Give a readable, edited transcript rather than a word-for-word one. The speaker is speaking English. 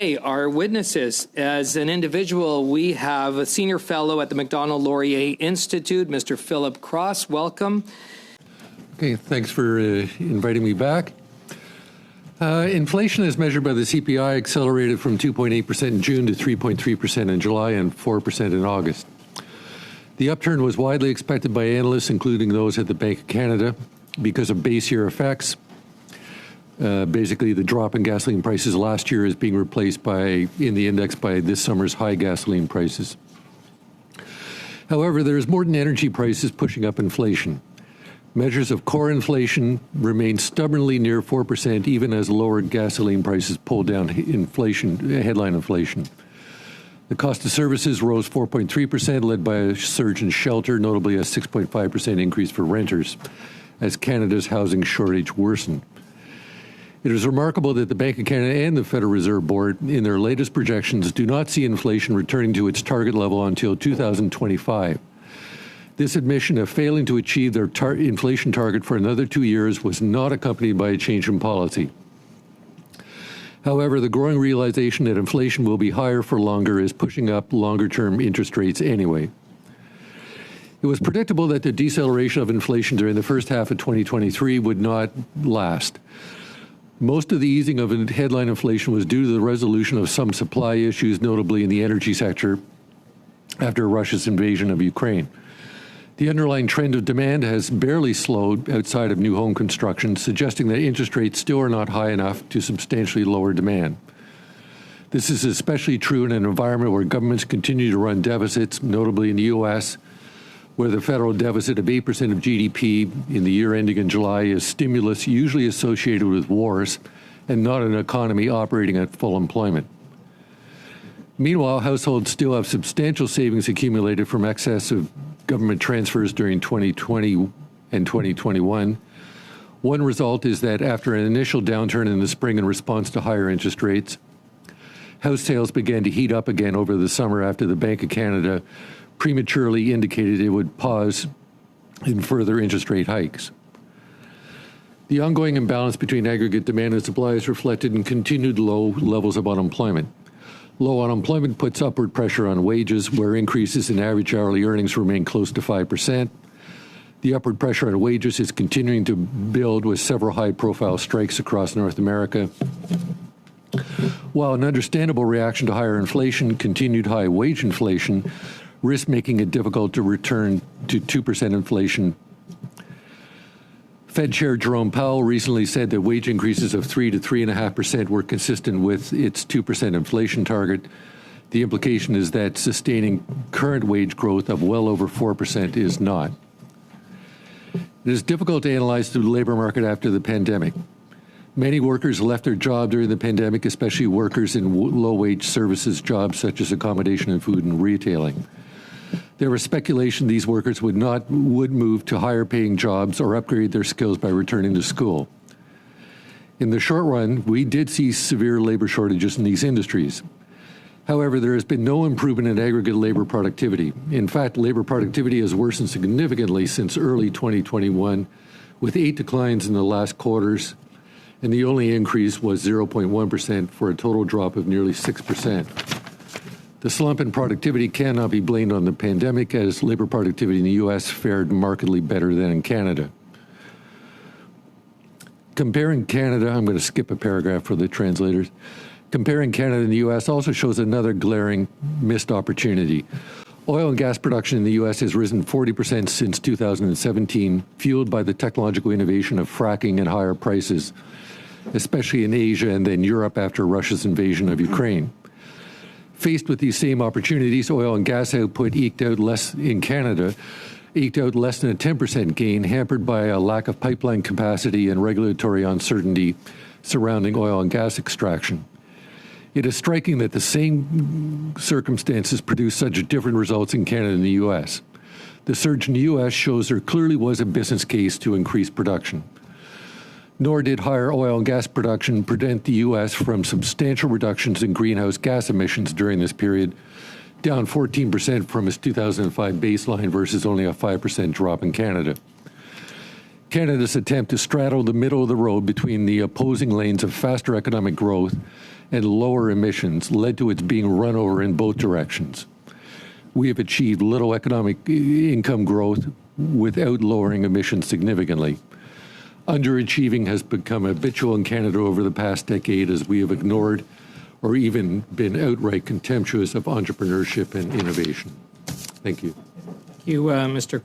Hey, our witnesses. As an individual, we have a senior fellow at the Macdonald-Laurier Institute, Mr. Philip Cross. Welcome. Okay, thanks for inviting me back. Inflation as measured by the CPI accelerated from 2.8% in June to 3.3% in July and 4% in August. The upturn was widely expected by analysts, including those at the Bank of Canada, because of base year effects. Basically, the drop in gasoline prices last year is being replaced in the index by this summer's high gasoline prices. However, there is more than energy prices pushing up inflation. Measures of core inflation remain stubbornly near 4%, even as lower gasoline prices pull down headline inflation. The cost of services rose 4.3%, led by a surge in shelter, notably a 6.5% increase for renters, as Canada's housing shortage worsened. It is remarkable that the Bank of Canada and the Federal Reserve Board, in their latest projections, do not see inflation returning to its target level until 2025. This admission of failing to achieve their inflation target for another 2 years was not accompanied by a change in policy. However, the growing realization that inflation will be higher for longer is pushing up longer-term interest rates anyway. It was predictable that the deceleration of inflation during the first half of 2023 would not last. Most of the easing of headline inflation was due to the resolution of some supply issues, notably in the energy sector, after Russia's invasion of Ukraine. The underlying trend of demand has barely slowed outside of new home construction, suggesting that interest rates still are not high enough to substantially lower demand. This is especially true in an environment where governments continue to run deficits, notably in the U.S., where the federal deficit of 8% of GDP in the year ending in July is stimulus usually associated with wars and not an economy operating at full employment. Meanwhile, households still have substantial savings accumulated from excessive government transfers during 2020 and 2021. One result is that after an initial downturn in the spring in response to higher interest rates, house sales began to heat up again over the summer after the Bank of Canada prematurely indicated it would pause in further interest rate hikes. The ongoing imbalance between aggregate demand and supply is reflected in continued low levels of unemployment. Low unemployment puts upward pressure on wages, where increases in average hourly earnings remain close to 5%. The upward pressure on wages is continuing to build with several high-profile strikes across North America. While an understandable reaction to higher inflation, continued high wage inflation risk making it difficult to return to 2% inflation. Fed Chair Jerome Powell recently said that wage increases of 3 to 3.5% were consistent with its 2% inflation target. The implication is that sustaining current wage growth of well over 4% is not. It is difficult to analyze the labor market after the pandemic. Many workers left their job during the pandemic, especially workers in low-wage services jobs such as accommodation and food and retailing. There was speculation these workers would move to higher-paying jobs or upgrade their skills by returning to school. In the short run, we did see severe labor shortages in these industries. However, there has been no improvement in aggregate labor productivity. In fact, labor productivity has worsened significantly since early 2021, with 8 declines in the last quarters, and the only increase was 0.1% for a total drop of nearly 6%. The slump in productivity cannot be blamed on the pandemic, as labor productivity in the U.S. fared markedly better than in Canada. Comparing Canada, I'm going to skip a paragraph for the translators. Comparing Canada and the U.S. also shows another glaring missed opportunity. Oil and gas production in the U.S. has risen 40% since 2017, fueled by the technological innovation of fracking and higher prices, especially in Asia and then Europe after Russia's invasion of Ukraine. Faced with these same opportunities, oil and gas output eked out less than a 10% gain, hampered by a lack of pipeline capacity and regulatory uncertainty surrounding oil and gas extraction. It is striking that the same circumstances produce such different results in Canada and the U.S. The surge in the U.S. shows there clearly was a business case to increase production. Nor did higher oil and gas production prevent the U.S. from substantial reductions in greenhouse gas emissions during this period, down 14% from its 2005 baseline versus only a 5% drop in Canada. Canada's attempt to straddle the middle of the road between the opposing lanes of faster economic growth and lower emissions led to its being run over in both directions. We have achieved little economic income growth without lowering emissions significantly. Underachieving has become habitual in Canada over the past decade as we have ignored or even been outright contemptuous of entrepreneurship and innovation. Thank you. Thank you, Mr.